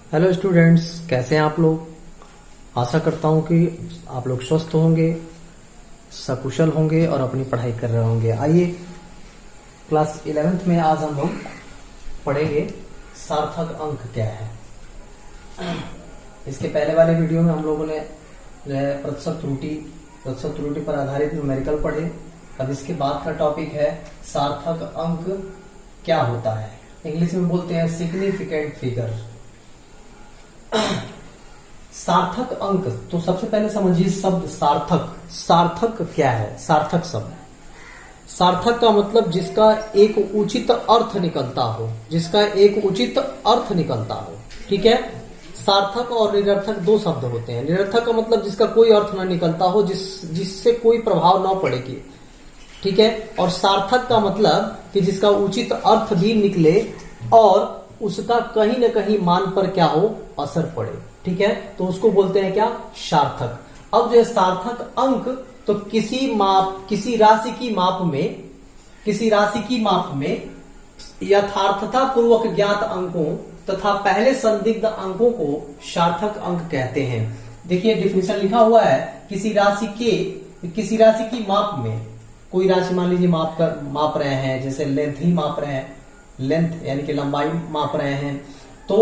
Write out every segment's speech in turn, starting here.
Hello students, कैसे हैं आप लोग। आशा करता हूं कि आप लोग स्वस्थ होंगे, सकुशल होंगे और अपनी पढ़ाई कर रहे होंगे। आइए, क्लास 11th में आज हम लोग पढ़ेंगे सार्थक अंक क्या है। इसके पहले वाले वीडियो में हम लोगों ने जो है प्रतिशत त्रुटि पर आधारित न्यूमेरिकल पढ़े। अब इसके बाद का टॉपिक है सार्थक अंक क्या होता है। इंग्लिश में बोलते हैं सिग्निफिकेंट फिगर। सार्थक अंक, तो सबसे पहले समझिए शब्द सार्थक। सार्थक क्या है? सार्थक शब्द, सार्थक का मतलब जिसका एक उचित अर्थ निकलता हो, जिसका एक उचित अर्थ निकलता हो। ठीक है। सार्थक और निरर्थक दो शब्द होते हैं। निरर्थक का मतलब जिसका कोई अर्थ ना निकलता हो, जिससे कोई प्रभाव ना पड़ेगी। ठीक है। और सार्थक का मतलब कि जिसका उचित अर्थ भी निकले और उसका कहीं न कहीं मान पर क्या हो, असर पड़े। ठीक है। तो उसको बोलते हैं क्या? सार्थक। अब जो है सार्थक अंक, तो किसी राशि की माप में यथार्थता पूर्वक ज्ञात अंकों तथा पहले संदिग्ध अंकों को सार्थक अंक कहते हैं। देखिए डिफिनेशन लिखा हुआ है, किसी राशि की माप में, कोई राशि मान लीजिए माप रहे हैं, जैसे लेंथ ही माप रहे हैं, लेंथ यानी कि लंबाई माप रहे हैं, तो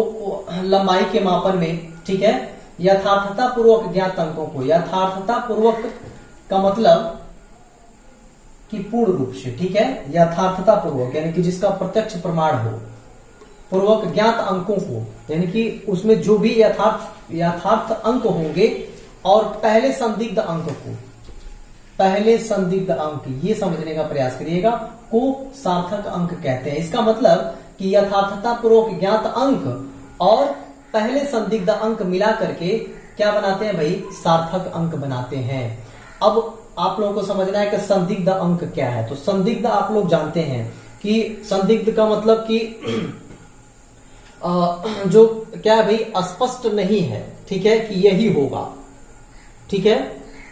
लंबाई के मापन में, ठीक है, यथार्थता पूर्वक ज्ञात अंकों को, यथार्थता पूर्वक का मतलब कि पूर्ण रूप से, ठीक है, यथार्थता पूर्वक यानी कि जिसका प्रत्यक्ष प्रमाण हो, पूर्वक ज्ञात अंकों को यानी कि उसमें जो भी यथार्थ अंक होंगे और पहले संदिग्ध अंक को, पहले संदिग्ध अंक, ये समझने का प्रयास करिएगा, को सार्थक अंक कहते हैं। इसका मतलब कि यथार्थता पूर्वक ज्ञात अंक और पहले संदिग्ध अंक मिला करके क्या बनाते हैं भाई? सार्थक अंक बनाते हैं। अब आप लोगों को समझना है कि संदिग्ध अंक क्या है। तो संदिग्ध आप लोग जानते हैं कि संदिग्ध का मतलब कि जो क्या है भाई, स्पष्ट नहीं है, ठीक है, कि यही होगा। ठीक है।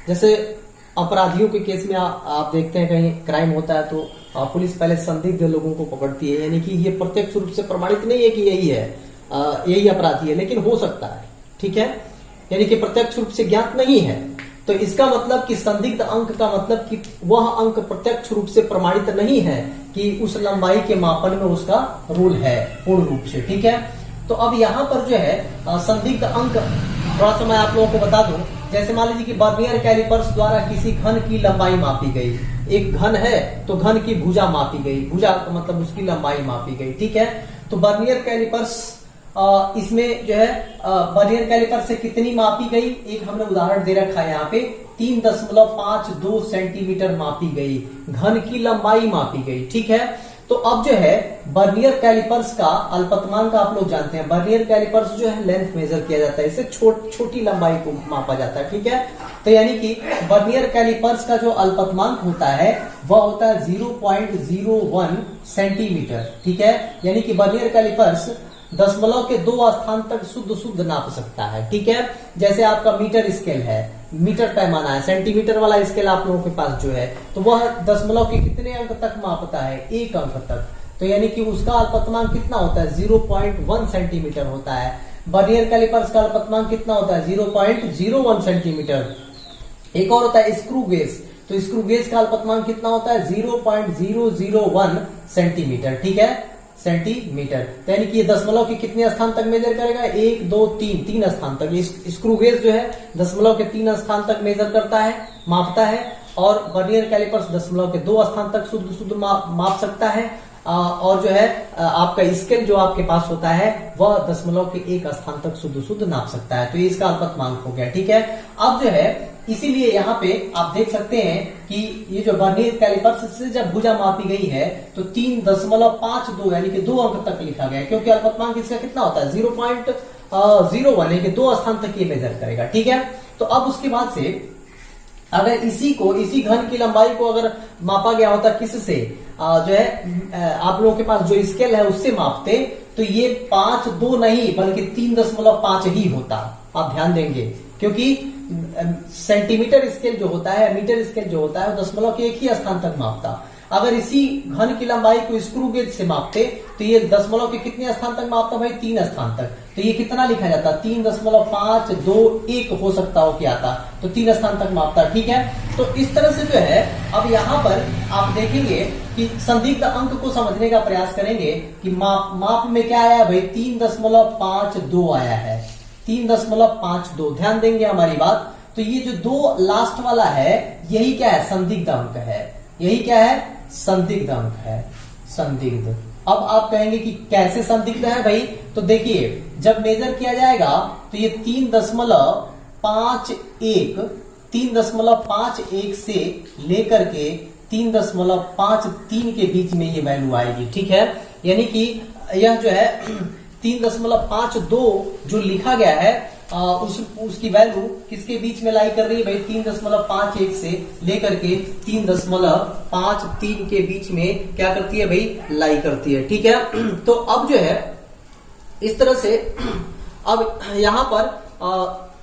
जैसे अपराधियों के केस में आप देखते हैं कहीं क्राइम होता है तो पुलिस पहले संदिग्ध लोगों को पकड़ती है, यानी कि ये प्रत्यक्ष रूप से प्रमाणित नहीं है कि यही है, यही अपराधी है, लेकिन हो सकता है। ठीक है। यानी कि प्रत्यक्ष रूप से ज्ञात नहीं है। तो इसका मतलब कि संदिग्ध अंक का मतलब कि वह अंक प्रत्यक्ष रूप से प्रमाणित नहीं है कि उस लंबाई के मापन में उसका रोल है पूर्ण रूप से। ठीक है। तो अब यहां पर जो है संदिग्ध अंक, थोड़ा सा मैं आप लोगों को बता दूं, जैसे मान लीजिए कि वर्नियर कैलिपर्स द्वारा किसी घन की लंबाई मापी गई। एक घन है तो घन की भुजा मापी गई, भुजा का मतलब उसकी लंबाई मापी गई। ठीक है। तो वर्नियर कैलिपर्स, इसमें जो है वर्नियर कैलिपर से कितनी मापी गई, एक हमने उदाहरण दे रखा है यहाँ पे, 3.52 सेंटीमीटर मापी गई, घन की लंबाई मापी गई। ठीक है। तो अब जो है वर्नियर कैलिपर्स का अल्पतमांक आप लोग जानते हैं, वर्नियर कैलिपर्स जो है लेंथ मेजर किया जाता है, इससे छोटी लंबाई को मापा जाता है। ठीक है। तो यानी कि वर्नियर कैलिपर्स का जो अल्पतमांक होता है वह होता है 0.01 सेंटीमीटर। ठीक है। यानी कि वर्नियर कैलिपर्स दशमलव के 2 स्थान तक शुद्ध नाप सकता है। ठीक है। जैसे आपका मीटर स्केल है, मीटर पैमाना है, सेंटीमीटर वाला स्केल आप लोगों के पास जो है, तो वह दशमलव के कितने अंक तक मापता है? 1 अंक तक। तो यानी कि उसका अल्पतमांक कितना होता है? 0.1 सेंटीमीटर होता है। वर्नियर कैलिपर्स का अल्पतमांक कितना होता है? 0.01 सेंटीमीटर। एक और होता है स्क्रू गेज। तो स्क्रू गेज का अल्पतमांक कितना होता है? 0.001 सेंटीमीटर। ठीक है, सेंटीमीटर। यानी कि ये दशमलव के कितने स्थान तक मेजर करेगा? 1 2 3 स्थान तक। स्क्रू गेज जो है दशमलव के 3 स्थान तक मेजर करता है, मापता है, और वर्नियर कैलिपर्स दशमलव के 2 स्थान तक शुद्ध माप सकता है। और जो है आपका स्केल जो आपके पास होता है वह दशमलव के 1 स्थान तक शुद्ध नाप सकता है। तो ये इसका अल्पतमांक हो गया। ठीक है। अब जो है इसीलिए यहाँ पे आप देख सकते हैं कि ये जो वर्नियर कैलिपर्स से जब भुजा मापी गई है तो 3.52 यानी कि 2 अंक तक लिखा गया है, क्योंकि अल्पतमांक इसका कितना होता है? 0.01 यानी कि 2 स्थान तक ये मेजर करेगा। ठीक है। तो अब उसके बाद से अगर इसी घन की लंबाई को अगर मापा गया होता किससे, जो है आप लोगों के पास जो स्केल है उससे मापते, तो ये 5.2 नहीं बल्कि 3.5 ही होता। आप ध्यान देंगे, क्योंकि सेंटीमीटर स्केल जो होता है, मीटर स्केल जो होता है, दशमलव के 1 ही स्थान तक मापता। अगर इसी घन की लंबाई को स्क्रू गेज से मापते तो ये दशमलव के कितने स्थान तक मापता भाई, 3 स्थान तक। तो ये कितना लिखा जाता, 3.521 हो सकता हो क्या आता, तो 3 स्थान तक मापता। ठीक है, तो इस तरह से जो है अब यहाँ पर आप देखेंगे कि संदिग्ध अंक को समझने का प्रयास करेंगे कि माप में क्या आया भाई, 3.52 आया है, 3.52। ध्यान देंगे हमारी बात। तो ये जो 2 लास्ट वाला है यही क्या है, संदिग्ध अंक है। यही क्या है, संदिग्ध अंक है, संदिग्ध। अब आप कहेंगे कि कैसे संदिग्ध है भाई, तो देखिए जब मेजर किया जाएगा तो ये 3.51 से लेकर के 3.53 के बीच में ये वैल्यू आएगी। ठीक है, यानी कि यह जो है 3.52 जो लिखा गया है उसकी वैल्यू किसके बीच में लाई कर रही है भाई, 3.51 से लेकर के 3.53 के बीच में क्या करती है भाई, लाई करती है। ठीक है, तो अब जो है इस तरह से अब यहां पर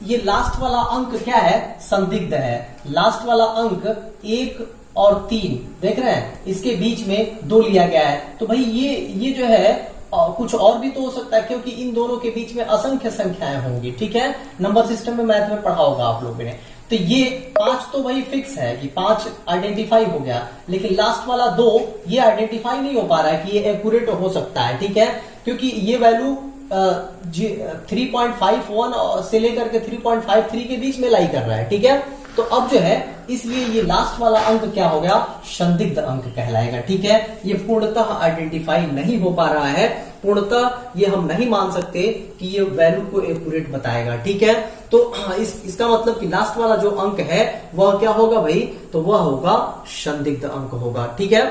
ये लास्ट वाला अंक क्या है, संदिग्ध है। लास्ट वाला अंक 1 और 3 देख रहे हैं, इसके बीच में 2 लिया गया है। तो भाई ये जो है कुछ और भी तो हो सकता है, क्योंकि इन दोनों के बीच में असंख्य संख्याएं होंगी। ठीक है, नंबर सिस्टम में मैथ में पढ़ा होगा आप लोगों ने। तो ये 5 तो भाई फिक्स है कि 5 आइडेंटिफाई हो गया, लेकिन लास्ट वाला 2 ये आइडेंटिफाई नहीं हो पा रहा है कि ये एक्यूरेट हो सकता है। ठीक है, क्योंकि ये वैल्यू 3.51 से लेकर के 3.53 के बीच में लाई कर रहा है। ठीक है, तो अब जो है इसलिए ये लास्ट वाला अंक क्या हो गया, संदिग्ध अंक कहलाएगा। ठीक है, ये पूर्णतः आइडेंटिफाई नहीं हो पा रहा है, पूर्णतः ये हम नहीं मान सकते कि ये वैल्यू को एक्यूरेट बताएगा। ठीक है, तो इसका मतलब कि लास्ट वाला जो अंक है वह क्या होगा भाई, तो वह होगा संदिग्ध अंक होगा। ठीक है,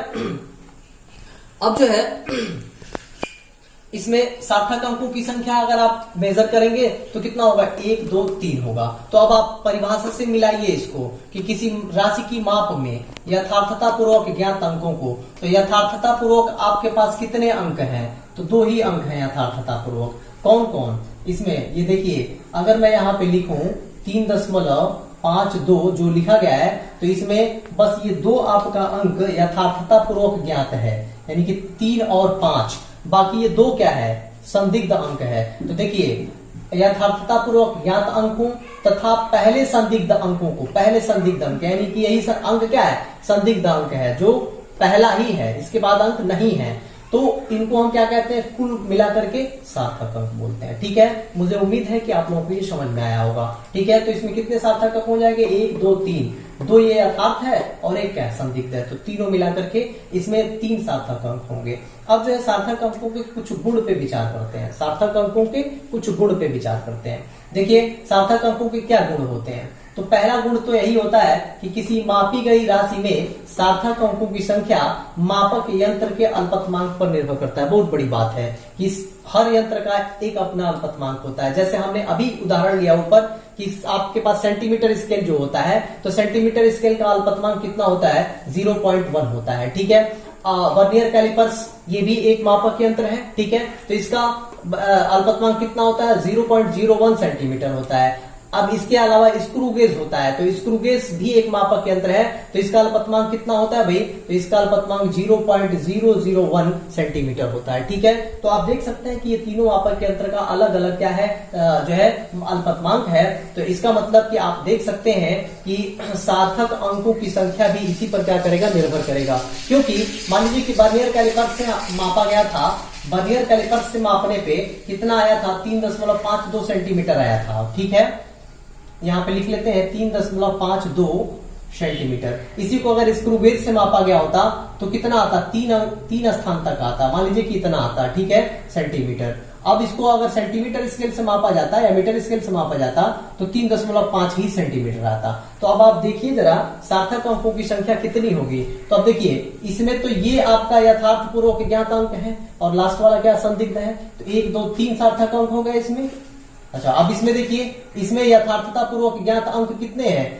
अब जो है इसमें सार्थक अंकों की संख्या अगर आप मेजर करेंगे तो कितना होगा, 1 2 3 होगा। तो अब आप परिभाषा से मिलाइए इसको कि किसी राशि की माप में यथार्थता पूर्वक ज्ञात अंकों को, तो यथार्थता पूर्वक आपके पास कितने अंक हैं, तो 2 ही अंक हैं यथार्थता पूर्वक। कौन कौन, इसमें ये देखिए अगर मैं यहाँ पे लिखूं 3.52 जो लिखा गया है, तो इसमें बस ये 2 आपका अंक यथार्थता पूर्वक ज्ञात है, यानी कि 3 और 5। बाकी ये 2 क्या है, संदिग्ध अंक है। तो देखिए यथार्थता पूर्वक ज्ञात अंकों तथा पहले संदिग्ध अंकों को, पहले संदिग्ध अंक यानी कि यही अंक क्या है, संदिग्ध अंक है, जो पहला ही है, इसके बाद अंक नहीं है, तो इनको हम क्या कहते हैं, कुल मिलाकर के सार्थक अंक बोलते हैं। ठीक है, मुझे उम्मीद है कि आप लोगों को ये समझ में आया होगा। ठीक है, तो इसमें कितने सार्थक अंक हो जाएंगे, 1 2 3, 2 ये यथार्थ है और 1 क्या है, संदिग्ध है, तो तीनों मिलाकर के इसमें 3 सार्थक अंक होंगे। अब जो है सार्थक अंकों के कुछ गुण पे विचार करते हैं, सार्थक अंकों के कुछ गुण पे विचार करते हैं। देखिए सार्थक अंकों के क्या गुण होते हैं, तो पहला गुण तो यही होता है कि किसी मापी गई राशि में सार्थक अंकों की संख्या मापक यंत्र के अल्पतमांक पर निर्भर करता है। बहुत बड़ी बात है कि हर यंत्र का एक अपना अल्पतमांक होता है। जैसे हमने अभी उदाहरण लिया ऊपर कि आपके पास सेंटीमीटर स्केल जो होता है, तो सेंटीमीटर स्केल का अल्पतमांक कितना होता है, 0.1 होता है। ठीक है, वर्नियर कैलिपर्स ये भी एक मापक यंत्र है। ठीक है, तो इसका अल्पतमांक कितना होता है, 0.01 सेंटीमीटर होता है। अब इसके अलावा स्क्रू गेज होता है, तो स्क्रू गेज भी एक मापक यंत्र है, तो इसका अल्पतमांक कितना होता है भाई, तो इसका अल्पतमांक 0.001 सेंटीमीटर होता है। ठीक है, तो आप देख सकते हैं कि ये तीनों मापक यंत्र का अलग अलग क्या है, जो है अल्पतमांक है। तो इसका मतलब कि आप देख सकते हैं कि सार्थक अंकों की संख्या भी इसी पर क्या करेगा, निर्भर करेगा। क्योंकि मान लीजिए कि वर्नियर कैलिपर से मापा गया था, वर्नियर कैलिपर से मापने पे कितना आया था, 3.52 सेंटीमीटर आया था। ठीक है, यहाँ पे लिख लेते हैं 3.52 सेंटीमीटर। इसी को अगर स्क्रू गेज से मापा गया होता तो कितना आता, 3 स्थान तक आता, मान लीजिए कि इतना आता। ठीक है, सेंटीमीटर। अब इसको अगर सेंटीमीटर स्केल से मापा जाता या मीटर स्केल से मापा जाता तो 3.5 ही सेंटीमीटर आता। तो अब आप देखिए जरा सार्थक अंकों की संख्या कितनी होगी। तो अब देखिए इसमें तो ये आपका यथार्थ पूर्वक ज्ञात अंक है और लास्ट वाला क्या, संदिग्ध है। तो 1 2 3 सार्थक अंक हो गए इसमें। अच्छा, अब इसमें देखिए, इसमें यथार्थता पूर्वक ज्ञात अंक कितने हैं,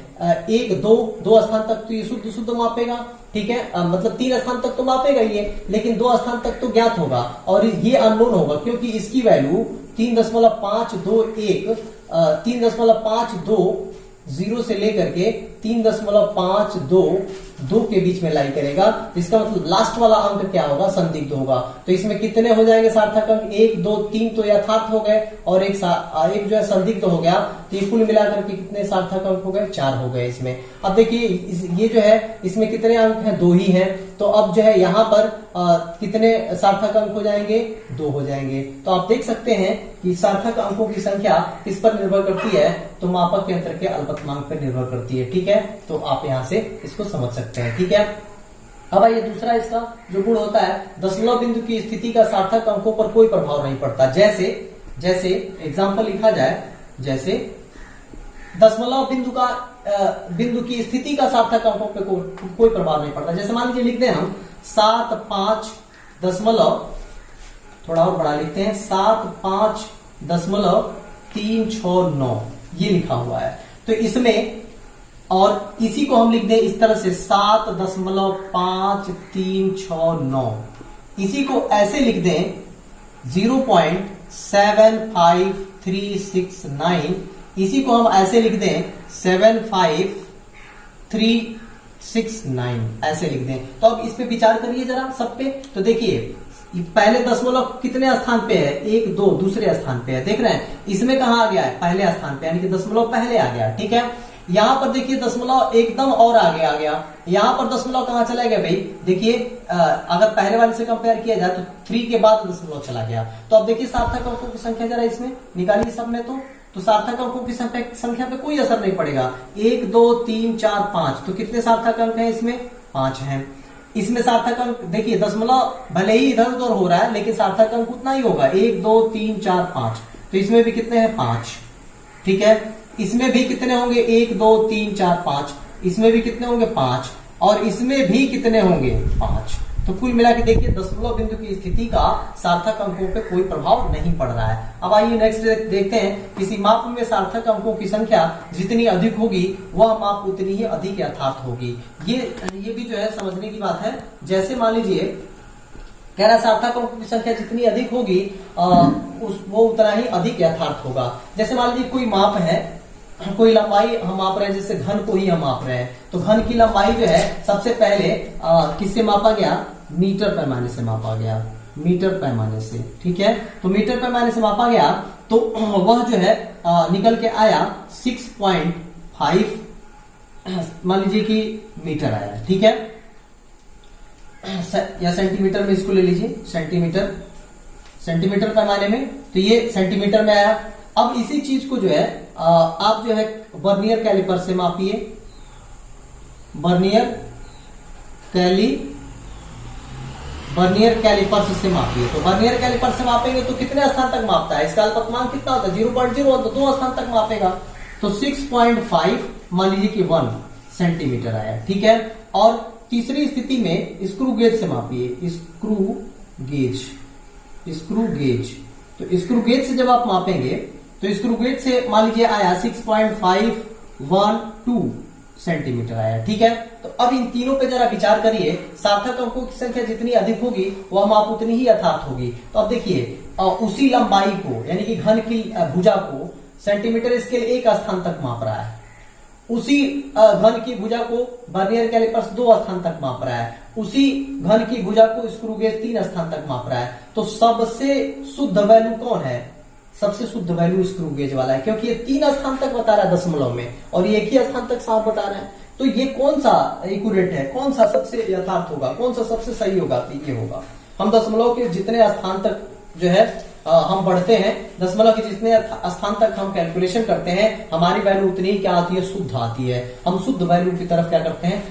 1 2 स्थान तक तो ये शुद्ध मापेगा। ठीक है, मतलब 3 स्थान तक तो मापेगा ये, लेकिन 2 स्थान तक तो ज्ञात होगा और ये अननोन होगा, क्योंकि इसकी वैल्यू 3.521 3.52 0 से लेकर के 3.52 के बीच में लाई करेगा। इसका मतलब लास्ट वाला अंक क्या होगा, संदिग्ध होगा। तो इसमें कितने हो जाएंगे सार्थक अंक, 1 2 3 तो यथार्थ हो गए और एक जो है संदिग्ध हो गया। तो ये कुल मिलाकर के कितने सार्थक अंक हो गए, 4 हो गए इसमें। अब देखिए ये जो है इसमें कितने अंक हैं, 2 ही हैं। तो अब जो है यहाँ पर कितने सार्थक अंक हो जाएंगे, 2 हो जाएंगे। तो आप देख सकते हैं कि सार्थक अंकों की संख्या किस पर निर्भर करती है, तो मापक के अंतर के अल्पतमांक पर निर्भर करती है। ठीक है, तो आप यहाँ से इसको समझ सकते हैं। ठीक है, अब आइए दूसरा इसका जो गुण होता है, दशमलव बिंदु की स्थिति का सार्थक अंकों पर कोई प्रभाव नहीं पड़ता। जैसे एग्जाम्पल लिखा जाए, जैसे दशमलव बिंदु की स्थिति का सार्थक अंकों पर कोई प्रभाव नहीं पड़ता। जैसे मान लीजिए लिखते हैं हम 7.5 थोड़ा और बड़ा लिखते हैं 7.5.369 ये लिखा हुआ है। तो इसमें और इसी को हम लिख दें इस तरह से 7.5369, इसी को ऐसे लिख दें 0.75369, इसी को हम ऐसे लिख दें 75369 ऐसे लिख दें। तो अब इस पे विचार करिए जरा सब पे। तो देखिए पहले दशमलव कितने स्थान पे है, 1 2 दूसरे स्थान पे है, देख रहे हैं। इसमें कहां आ गया है, पहले स्थान पे, यानी कि दशमलव पहले आ गया। ठीक है, यहां पर देखिए दशमलव एकदम और आगे आ गया। यहां पर दशमलव कहां चला गया भाई, देखिए अगर पहले वाले से कंपेयर किया जाए तो 3 के बाद दशमलव चला गया। तो अब देखिए सार्थक अंकों की संख्या जरा इसमें निकालिए सब में। तो सार्थक अंकों की संख्या पे कोई असर नहीं पड़ेगा। 1 2 3 4 5, तो कितने सार्थक अंक हैं इसमें, 5 हैं। इसमें सार्थक अंक देखिए दशमलव भले ही इधर उधर हो रहा है लेकिन सार्थक अंक उतना ही होगा, 1 2 3 4 5। तो इसमें भी कितने हैं, 5। ठीक है, इसमें भी कितने होंगे, 1 2 3 4 5। इसमें भी कितने होंगे, 5। और इसमें भी कितने होंगे, 5। तो कुल मिला के देखिए दशमलव बिंदु की स्थिति का सार्थक अंकों पे कोई प्रभाव नहीं पड़ रहा है। अब आइए नेक्स्ट देखते हैं, किसी माप में सार्थक अंकों की संख्या जितनी अधिक होगी वह माप उतनी ही अधिक यथार्थ होगी। ये भी जो है समझने की बात है। जैसे मान लीजिए कह रहा सार्थक अंकों की संख्या जितनी अधिक होगी वो उतना ही अधिक यथार्थ होगा। जैसे मान लीजिए कोई माप है, कोई लंबाई हम माप रहे हैं, जैसे घन को ही हम माप रहे हैं। तो घन की लंबाई जो है सबसे पहले किससे मापा गया, मीटर पैमाने से मापा गया, मीटर पैमाने से। ठीक है, तो मीटर पैमाने से मापा गया तो वह जो है निकल के आया 6.5 मान लीजिए कि मीटर आया। ठीक है, या सेंटीमीटर में इसको ले लीजिए, सेंटीमीटर पैमाने में, तो ये सेंटीमीटर में आया। अब इसी चीज को जो है आप जो है वर्नियर कैलिपर से मापिए, वर्नियर कैलिपर से मापिए। तो वर्नियर कैलिपर से मापेंगे तो कितने स्थान तक मापता है, इसका अल्पतमांक कितना होता है, 0.01, तो 2 स्थान तक मापेगा। तो 6.5 मान लीजिए कि 1 सेंटीमीटर आया। ठीक है, और तीसरी स्थिति में स्क्रू गेज से मापिए, स्क्रू गेज। तो स्क्रू गेज से जब आप मापेंगे तो स्क्रू गेज से मान लीजिए आया 6.512 सेंटीमीटर आया। ठीक है, तो अब इन तीनों पे जरा विचार करिए, सार्थक अंकों की संख्या जितनी अधिक होगी वह माप उतनी ही यथार्थ होगी। तो अब देखिए उसी लंबाई को यानी कि घन की भुजा को सेंटीमीटर स्केल 1 स्थान तक माप रहा है, उसी घन की भुजा को वर्नियर कैलिपर 2 स्थान तक माप रहा है, उसी घन की भुजा को स्क्रू गेज 3 स्थान तक माप रहा है। तो सबसे शुद्ध वैल्यू कौन है, सबसे शुद्ध वैल्यू स्क्रू गेज वाला है, क्योंकि ये 3 स्थान तक बता रहा है दशमलव में और ये 1 ही स्थान तक साफ बता रहा है। तो ये कौन सा एक्यूरेट है, कौन सा सबसे यथार्थ होगा, कौन सा सबसे सही होगा, तो ये होगा। हम दशमलव के जितने स्थान तक जो है हम बढ़ते हैं, दशमलव के जितने स्थान तक हम कैलकुलेशन करते हैं, हमारी वैल्यू उतनी ही क्या आती है, शुद्ध आती है। हम शुद्ध वैल्यू की तरफ क्या करते हैं,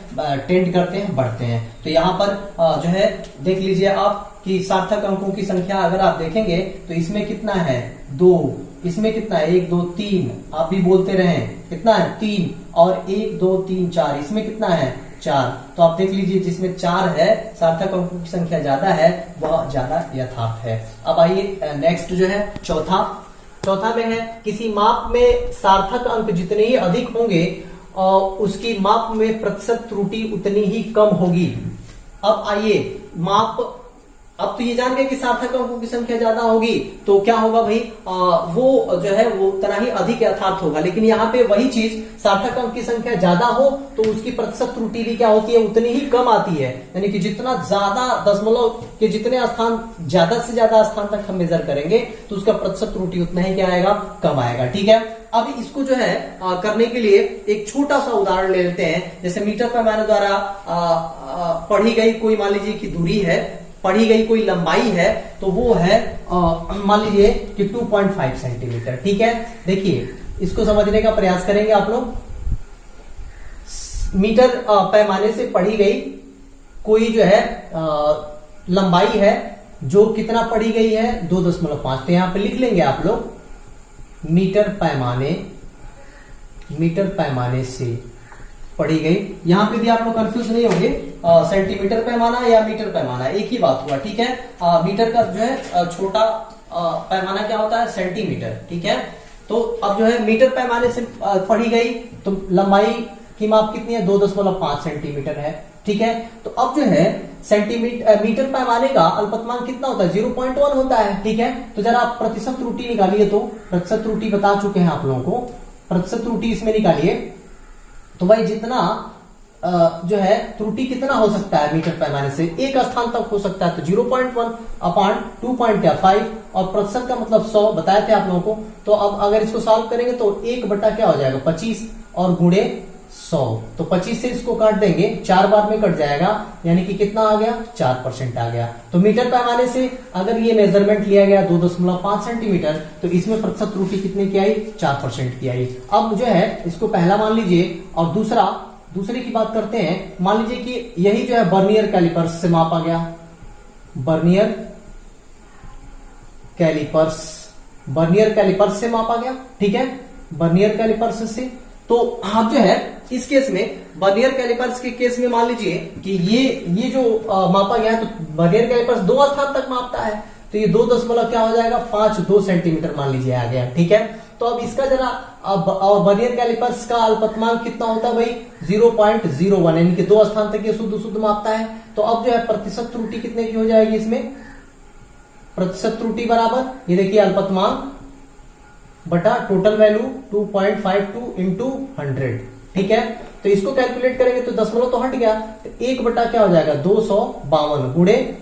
टेंड करते हैं, बढ़ते हैं। तो यहाँ पर जो है देख लीजिए आप कि सार्थक अंकों की संख्या अगर आप देखेंगे तो इसमें कितना है, 2, इसमें कितना है, 1 2 3, आप भी बोलते रहे कितना है, 3, और 1 2 3 4, इसमें कितना है, 4। तो आप देख लीजिए जिसमें 4 है सार्थक अंकों की संख्या ज्यादा है वह ज्यादा यथार्थ है। अब आइए नेक्स्ट जो है चौथा में है, किसी माप में सार्थक अंक जितने ही अधिक होंगे उसकी माप में प्रतिशत त्रुटि उतनी ही कम होगी। अब आइए माप अब तो ये जान गए कि सार्थक अंकों की संख्या ज्यादा होगी तो क्या होगा भाई, वो जो है वो उतना ही अधिक यथार्थ होगा। लेकिन यहाँ पे वही चीज, सार्थक अंक की संख्या ज्यादा हो तो उसकी प्रतिशत त्रुटि भी क्या होती है, उतनी ही कम आती है। यानी कि जितना ज्यादा दशमलव के जितने स्थान, ज्यादा से ज्यादा स्थान तक हम मेजर करेंगे तो उसका प्रतिशत त्रुटि उतना ही क्या आएगा, कम आएगा। ठीक है, अब इसको जो है करने के लिए एक छोटा सा उदाहरण ले लेते हैं। जैसे मीटर पैमाने द्वारा पढ़ी गई कोई मान लीजिए कि दूरी है, पढ़ी गई कोई लंबाई है, तो वो है मान लीजिए कि 2.5 सेंटीमीटर। ठीक है, देखिए इसको समझने का प्रयास करेंगे आप लोग। मीटर पैमाने से पढ़ी गई कोई जो है लंबाई है, जो कितना पढ़ी गई है 2.5। तो यहां पे लिख लेंगे आप लोग मीटर पैमाने से पढ़ी गई। यहां पे भी आप लोग कंफ्यूज नहीं होंगे, सेंटीमीटर पैमाना या मीटर पैमाना एक ही बात हुआ। ठीक है, मीटर का जो है छोटा पैमाना क्या होता है, सेंटीमीटर। ठीक है, तो अब जो है मीटर पैमाने से पढ़ी गई तो लंबाई की माप कितनी है, 2.5 सेंटीमीटर है। ठीक है, तो अब जो है मीटर पैमाने का अल्पतमांक कितना होता है, 0.1 होता है। ठीक है, तो जरा आप प्रतिशत त्रुटि निकालिए। तो प्रतिशत त्रुटि बता चुके हैं आप लोगों को, प्रतिशत त्रुटि इसमें निकालिए। तो भाई जितना जो है त्रुटि कितना हो सकता है मीटर पैमाने से, एक स्थान तक हो सकता है, तो 0.1 अपान 2.5 और प्रतिशत का मतलब 100 बताए थे आप लोगों को। तो अब अगर इसको सॉल्व करेंगे तो 1 बटा क्या हो जाएगा, 25 और गुणे 100। तो 25 से इसको काट देंगे, 4 बार में कट जाएगा, यानी कि कितना आ गया, 4% आ गया। तो मीटर पैमाने से अगर ये मेजरमेंट लिया गया 2.5 सेंटीमीटर, तो इसमें प्रतिशत त्रुटि कितने की आई, 4% की आई। अब जो है इसको पहला मान लीजिए और दूसरे की बात करते हैं। मान लीजिए कि यही जो है वर्नियर कैलिपर्स से मापा गया, वर्नियर कैलिपर्स से मापा गया। ठीक है, वर्नियर कैलिपर्स से। तो आप जो है इस केस में वर्नियर कैलिपर्स के केस में मान लीजिए कि ये जो मापा गया है, तो वर्नियर कैलिपर्स 2 स्थान तक मापता है, तो ये 2 क्या हो जाएगा, 5.2 सेंटीमीटर मान लीजिए आ गया। ठीक है, तो अब इसका जरा और वर्नियर कैलिपर्स का अल्पतमांक कितना होता है भाई, 0.01, यानी कि 2 स्थान तक ये शुद्ध मापता है। तो अब जो है प्रतिशत त्रुटि कितने की हो जाएगी इसमें, प्रतिशत त्रुटि बराबर ये देखिए अल्पतमांक बटा टोटल वैल्यू 2.52 इंटू 100। ठीक है, तो इसको कैलकुलेट करेंगे तो दशमलव तो हट गया, तो 1 बटा क्या हो जाएगा, 252 गुणे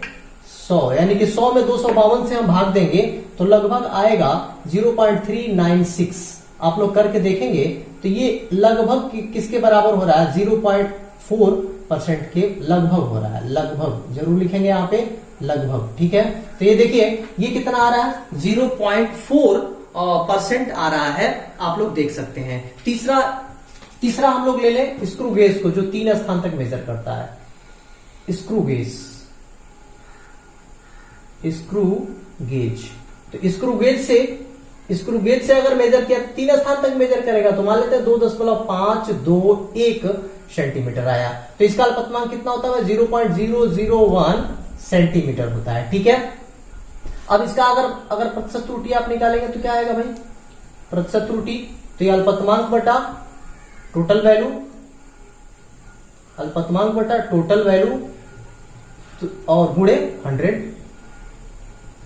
100, यानी कि 100 में 252 से हम भाग देंगे तो लगभग आएगा 0.396। आप लोग करके देखेंगे तो ये लगभग किसके बराबर हो रहा है, 0.4% के लगभग हो रहा है, लगभग जरूर लिखेंगे यहाँ पे लगभग। ठीक है, तो ये देखिए ये कितना आ रहा है, 0.4% आ रहा है, आप लोग देख सकते हैं। तीसरा हम लोग ले लें स्क्रू गेज को, जो 3 स्थान तक मेजर करता है, स्क्रू गेज। तो स्क्रू गेज से अगर मेजर किया 3 स्थान तक मेजर करेगा तो मान लेते हैं 2.521 सेंटीमीटर आया, तो इसका अल्पतमांक कितना होता है, 0.001 सेंटीमीटर होता है। ठीक है, अब इसका अगर प्रतिशत त्रुटि आप निकालेंगे तो क्या आएगा भाई, प्रतिशत त्रुटि, तो ये अल्पतमांक बटा टोटल वैल्यू और गुणे 100।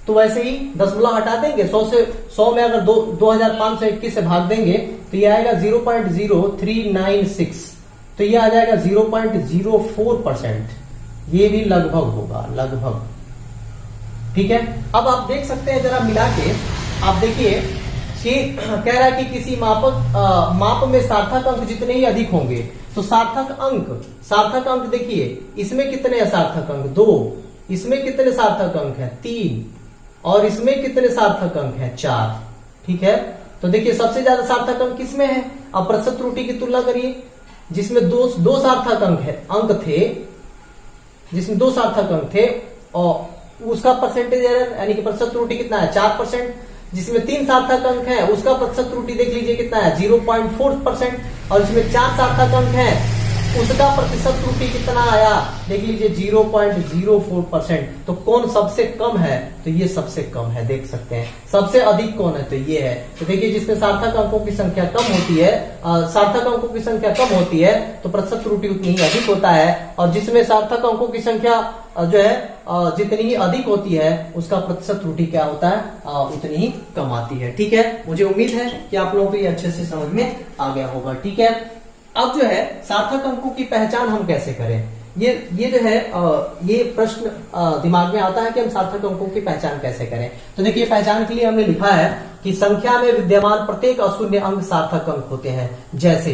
तो वैसे ही दशमलव हटा देंगे, 100 में अगर 2521 से भाग देंगे तो ये आएगा 0.0396, तो ये आ जाएगा 0.04%। ये भी लगभग होगा, लगभग। ठीक है, अब आप देख सकते हैं जरा मिला के, आप देखिए कि कह रहा है कि किसी माप में सार्थक अंक जितने ही अधिक होंगे, तो सार्थक अंक देखिए इसमें कितने हैं सार्थक अंक, 2, इसमें कितने सार्थक अंक हैं, 3, और इसमें कितने सार्थक अंक हैं, 4। ठीक है, तो देखिए सबसे ज्यादा सार्थक अंक किसमें है, अब प्रतिशत त्रुटि की तुलना करिए, जिसमें दो सार्थक अंक थे और उसका परसेंटेज एरर यानी कि प्रतिशत त्रुटि कितना है, 4%। जिसमें 3 सार्थक अंक है उसका प्रतिशत त्रुटि देख लीजिए कितना है, 0.4%। और जिसमें 4 सार्थक अंक है उसका प्रतिशत त्रुटि कितना आया, देख लीजिए 0.04%। तो कौन सबसे कम है, तो ये सबसे कम है, देख सकते हैं। सबसे अधिक कौन है, तो ये है। तो देखिए जिसमें सार्थक अंकों की संख्या कम होती है तो प्रतिशत त्रुटि उतनी ही अधिक होता है, और जिसमें सार्थक अंकों की संख्या जो है जितनी ही अधिक होती है उसका प्रतिशत त्रुटि क्या होता है, उतनी ही कम आती है। ठीक है, मुझे उम्मीद है कि आप लोगों को ये अच्छे से समझ में आ गया होगा। ठीक है, अब जो है सार्थक अंकों की पहचान हम कैसे करें, ये जो है ये प्रश्न दिमाग में आता है कि हम सार्थक अंकों की पहचान कैसे करें। तो देखिए, पहचान के लिए हमने लिखा है कि संख्या में विद्यमान प्रत्येक अशून्य अंक सार्थक अंक होते हैं। जैसे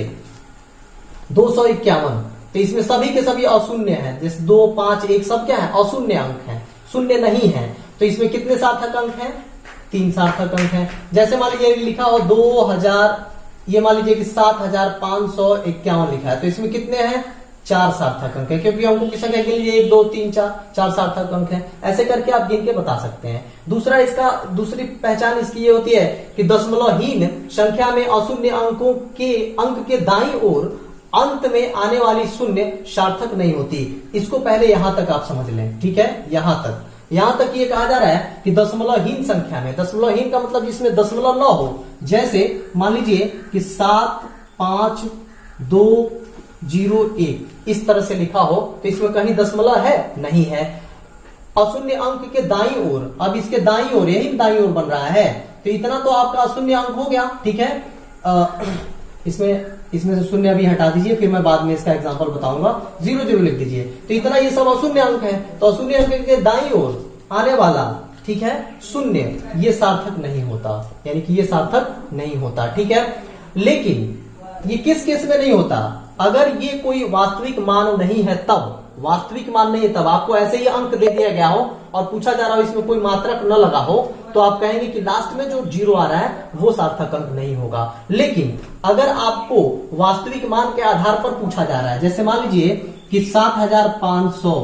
251, तो इसमें सभी के सभी अशून्य हैं, जैसे 2, 5, 1 सब क्या है, अशून्य अंक हैं, शून्य नहीं है। तो इसमें कितने सार्थक अंक हैं, 3 सार्थक अंक हैं। जैसे मान लीजिए लिखा हो 2000, ये मान लीजिए कि 7551 लिखा है, तो इसमें कितने हैं, 4 सार्थक अंक है, क्योंकि अंकों की संख्या के लिए 1, 2, 3, 4 सार्थक अंक है। ऐसे करके आप गिन के बता सकते हैं। दूसरी पहचान इसकी ये होती है कि दशमलवहीन संख्या में अशून्य अंक के दाईं ओर अंत में आने वाली शून्य सार्थक नहीं होती। इसको पहले यहां तक आप समझ लें। ठीक है, यहां तक ये कहा जा रहा है कि दशमलवहीन संख्या में, दशमलवहीन का मतलब जिसमें दशमलव न हो, जैसे मान लीजिए कि 7, 5, 2, 0, 1 इस तरह से लिखा हो, तो इसमें कहीं दशमलव है, नहीं है। अशून्य अंक के दाईं ओर, अब इसके दाईं ओर, यही दाईं ओर बन रहा है, तो इतना तो आपका अशून्य अंक हो गया। ठीक है, इसमें से शून्य अभी हटा दीजिए, फिर मैं बाद में इसका एग्जांपल बताऊंगा। 0, 0 लिख दीजिए, तो इतना ये सब अशून्य अंक है। तो अशून्य अंक के दाईं ओर आने वाला, ठीक है, शून्य, ये सार्थक नहीं होता, यानी कि ये सार्थक नहीं होता। ठीक है, लेकिन ये किस केस में नहीं होता, अगर ये कोई वास्तविक मान नहीं है तब। वास्तविक मान नहीं है तब, आपको ऐसे ही अंक दे दिया गया हो और पूछा जा रहा हो इसमें कोई मात्रक न लगा हो, तो आप कहेंगे कि लास्ट में जो 0 आ रहा है वो सार्थक अंक नहीं होगा। लेकिन अगर आपको वास्तविक मान के आधार पर पूछा जा रहा है, जैसे मान लीजिए कि 7500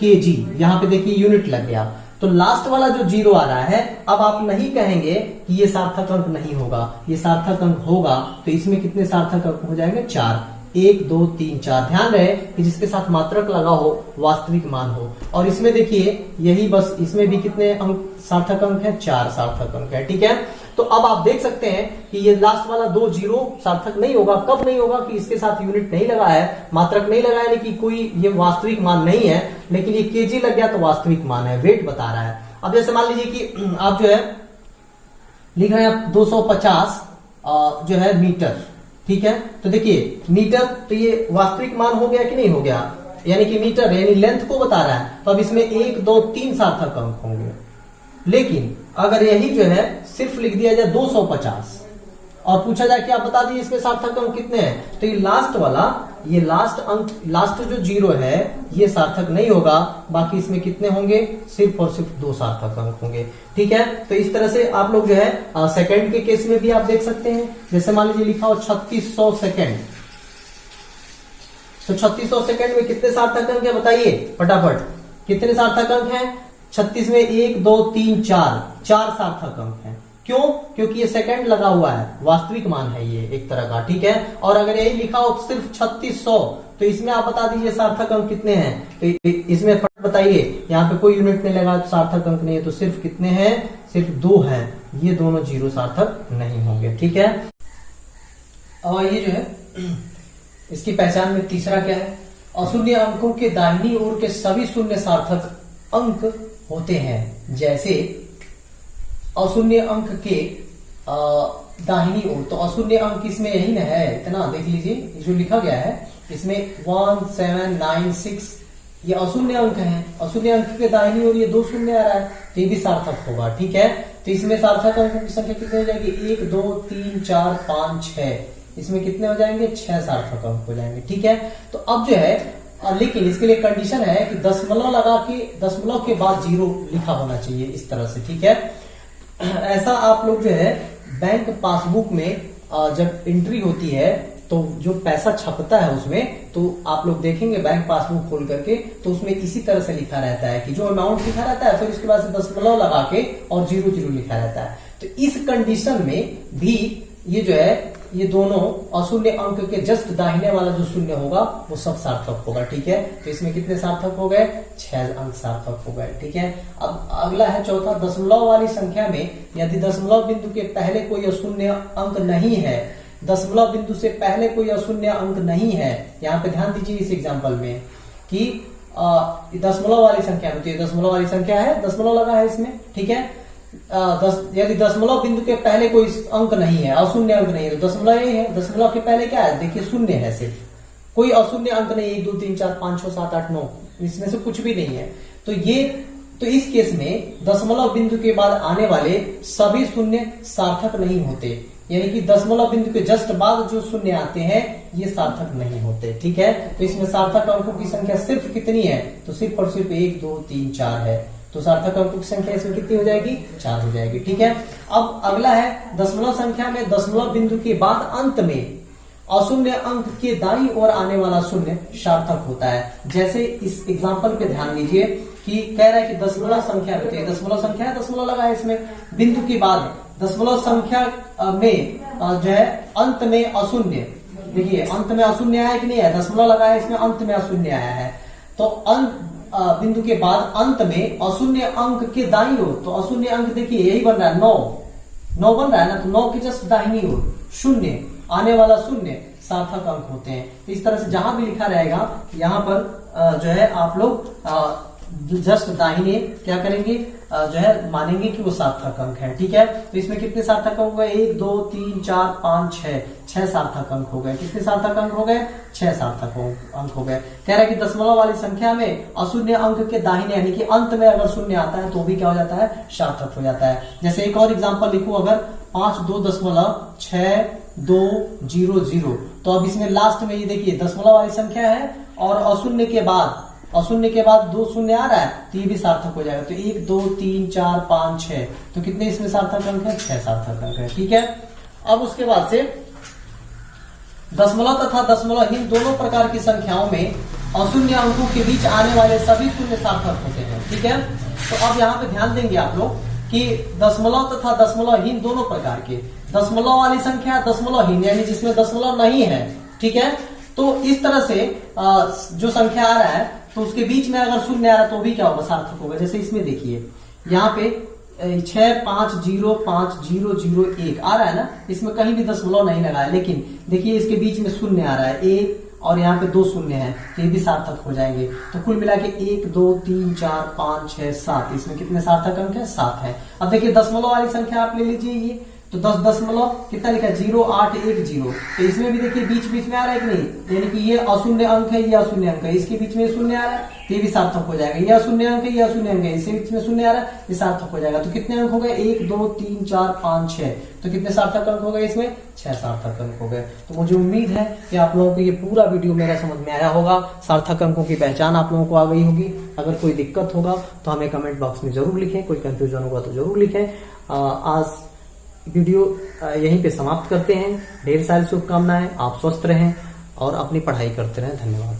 kg, यहां पे देखिए यूनिट लग गया, तो लास्ट वाला जो 0 आ रहा है, अब आप नहीं कहेंगे कि ये सार्थक अंक नहीं होगा, ये सार्थक अंक होगा। तो इसमें कितने सार्थक अंक हो जाएंगे, 4, 1, 2, 3, 4। ध्यान रहे कि जिसके साथ मात्रक लगा हो वास्तविक मान हो। और इसमें देखिए यही बस, इसमें भी कितने अंक सार्थक अंक है, 4 सार्थक अंक है। ठीक है, तो अब आप देख सकते हैं कि ये लास्ट वाला 2 0 सार्थक नहीं होगा। कब नहीं होगा, कि इसके साथ यूनिट नहीं लगा है, मात्रक नहीं लगा है, यानी कि कोई ये वास्तविक मान नहीं है, लेकिन ये केजी लग गया तो वास्तविक मान है, वेट बता रहा है। अब जैसे मान लीजिए कि आप जो है लिख रहे हैं 250 जो है मीटर। ठीक है, तो देखिए मीटर, तो ये वास्तविक मान हो गया कि नहीं हो गया, यानी कि मीटर यानी लेंथ को बता रहा है। तो अब इसमें 1, 2, 3 सार्थक अंक होंगे। लेकिन अगर यही जो है सिर्फ लिख दिया जाए 250 और पूछा जाए कि आप बता दीजिए इसमें सार्थक अंक कितने हैं, तो ये लास्ट वाला, ये लास्ट जो 0 है ये सार्थक नहीं होगा। बाकी इसमें कितने होंगे, सिर्फ और सिर्फ 2 सार्थक अंक होंगे। ठीक है, तो इस तरह से आप लोग जो है सेकंड के केस में भी आप देख सकते हैं। जैसे मान लीजिए लिखा हो 3600 सेकंड, तो 3600 सेकंड में कितने सार्थक अंक है बताइए फटाफट, कितने सार्थक अंक हैं, 36 में 1, 2, 3, 4 सार्थक अंक हैं। क्यों, क्योंकि ये सेकंड लगा हुआ है, वास्तविक मान है ये एक तरह का। ठीक है, और अगर यही लिखा हो सिर्फ 3600, तो इसमें आप बता दीजिए सार्थक अंक कितने हैं। तो इसमें फट बताइए, यहाँ पे कोई यूनिट नहीं लगा तो सार्थक अंक नहीं है, तो सिर्फ कितने हैं, सिर्फ 2 हैं। ये दोनों 0 सार्थक नहीं होंगे। ठीक है, और ये जो है इसकी पहचान में तीसरा क्या है, अशून्य अंकों के दाहिनी ओर के सभी शून्य सार्थक अंक होते हैं। जैसे अशून्य अंक के दाहिनी ओर, तो अशून्य अंक इसमें यही ना है, इतना देख लीजिए जो लिखा गया है इसमें 1796, ये अशून्य अंक है। अशून्य अंक के दाहिनी ओर ये 2 शून्य आ रहा है, तो ये भी सार्थक होगा। ठीक है, तो इसमें सार्थक अंकों की संख्या कितनी हो जाएगी, 1, 2, 3, 4, 5, 6। इसमें कितने हो जाएंगे, 6 सार्थक अंक हो जाएंगे। ठीक है, तो अब जो है लेकिन इसके लिए कंडीशन है कि दशमलव लगा के, दशमलव के बाद 0 लिखा होना चाहिए इस तरह से। ठीक है, ऐसा आप लोग जो है बैंक पासबुक में जब एंट्री होती है तो जो पैसा छपता है उसमें, तो आप लोग देखेंगे बैंक पासबुक खोल करके, तो उसमें इसी तरह से लिखा रहता है कि जो अमाउंट लिखा रहता है, फिर उसके बाद से दशमलव लगा के और 0 0 लिखा रहता है। तो इस कंडीशन में भी ये जो है, ये दोनों अशून्य अंक के जस्ट दाहिने वाला जो शून्य होगा वो सब सार्थक होगा। ठीक है, तो इसमें कितने सार्थक हो गए, 6 अंक सार्थक हो गए। ठीक है, अब अगला है चौथा, दशमलव वाली संख्या में यदि दशमलव बिंदु के पहले कोई अशून्य अंक नहीं है, दशमलव बिंदु से पहले कोई अशून्य अंक नहीं है, यहाँ पे ध्यान दीजिए इस एग्जाम्पल में कि दशमलव वाली संख्या में, तो ये दशमलव वाली संख्या है, दशमलव लगा है इसमें, ठीक है। यदि दशमलव बिंदु के पहले कोई अंक नहीं है, अशून्य अंक नहीं है, तो दशमलव यही है। दशमलव के पहले क्या है, देखिए शून्य है, सिर्फ कोई अशून्य अंक नहीं, 1 2 3 4 5 6 7 8 9, इसमें से कुछ भी नहीं है। तो इस केस में दशमलव बिंदु के बाद आने वाले सभी शून्य सार्थक नहीं होते, यानी कि दशमलव बिंदु के जस्ट बाद जो शून्य आते हैं ये सार्थक नहीं होते, ठीक है। तो इसमें सार्थक अंकों की संख्या सिर्फ कितनी है, तो सिर्फ और सिर्फ 1 2 3 4 है। तो सार्थक अंकों की संख्या इसमें कितनी हो जाएगी, 4 हो जाएगी, ठीक है। अब अगला है दशमलव संख्या में दशमलव बिंदु के बाद अंत में अशून्य अंक के दाईं ओर आने वाला शून्य सार्थक होता है। जैसे इस एग्जांपल पे ध्यान दीजिए कि कह रहा है कि दशमलव संख्या में, दशमलव संख्या है, दशमलव लगा है इसमें, बिंदु के बाद दशमलव संख्या में जो है अंत में अशून्य, देखिए अंत में अशून्य आया कि नहीं है, दशमलव लगा है इसमें, अंत में अशून्य आया है। तो बिंदु के बाद अंत में अशून्य अंक के दाईं ओर, तो अशून्य अंक देखिए यही बन रहा है, 9 बन रहा है ना, तो 9 की जस्ट दाहिनी ओर शून्य आने वाला शून्य सार्थक अंक होते हैं। तो इस तरह से जहां भी लिखा रहेगा यहाँ पर जो है आप लोग जस्ट दाहिने क्या करेंगे, जो है मानेंगे कि वो सार्थक अंक है, ठीक है। तो इसमें कितने सार्थक अंक हो गए, 1 2 3 4 5 6 सार्थक अंक हो गए। कितने सार्थक अंक हो गए, 6 सार्थक अंक हो गए। कह रहा है कि दशमलव वाली संख्या में अशून्य अंक के दाहिने यानी कि अंत में अगर शून्य आता है तो भी क्या हो जाता है, सार्थक हो जाता है। जैसे एक और एग्जाम्पल लिखूं, अगर 5.2.6.2.0.0, तो अब इसमें लास्ट में ये देखिए दशमलव वाली संख्या है और अशून्य के बाद 2 शून्य आ रहा है, तो ये भी सार्थक हो जाएगा। तो 1 2 3 4 5 6, तो कितने इसमें सार्थक अंक है, 6 सार्थक अंक है, ठीक है। अब उसके बाद से दशमलव तथा दशमलवहीन दोनों प्रकार की संख्याओं में अशून्य अंकों के बीच आने वाले सभी शून्य सार्थक होते हैं, ठीक है। तो अब यहाँ पे ध्यान देंगे आप लोग कि दशमलव तथा दशमलवहीन दोनों प्रकार के, दशमलव वाली संख्या, दशमलवहीन यानी जिसमें दशमलव नहीं है, ठीक है। तो इस तरह से जो संख्या आ रहा है तो उसके बीच में अगर शून्य आ रहा है तो भी क्या होगा, सार्थक होगा। जैसे इसमें देखिए यहाँ पे 6505001 आ रहा है ना, इसमें कहीं भी दशमलव नहीं लगा है, लेकिन देखिए इसके बीच में शून्य आ रहा है 1 और यहाँ पे 2 शून्य है, तो ये भी सार्थक हो जाएंगे। तो कुल मिला के 1 2 3 4 5 6 7, इसमें कितने सार्थक अंक है, 7 है। अब देखिए दशमलव वाली संख्या आप ले लीजिए, ये तो 10 दशमलव कितना लिखा है, 0.810, तो इसमें भी देखिए बीच बीच में आ रहा है कि नहीं, यानी कि ये अशून्य अंक है, ये अशून्य अंक है, इसके बीच में शून्य आ रहा है, तो ये भी सार्थक हो जाएगा। ये अशून्य अंक है, ये अशून्य अंक है, इसके बीच में शून्य आ रहा है, ये सार्थक हो जाएगा। तो कितने अंक हो गए, 1 2 3 4 5 6, तो कितने सार्थक अंक हो गए इसमें, 6 सार्थक अंक हो गए। तो मुझे उम्मीद है कि आप लोगों को ये पूरा वीडियो मेरा समझ में आया होगा, सार्थक अंकों की पहचान आप लोगों को आ गई होगी। अगर कोई दिक्कत होगा तो हमें कमेंट बॉक्स में जरूर लिखें, कोई कंफ्यूजन होगा तो जरूर लिखें। आज वीडियो यहीं पे समाप्त करते हैं। ढेर सारी शुभकामनाएं, आप स्वस्थ रहें और अपनी पढ़ाई करते रहें। धन्यवाद।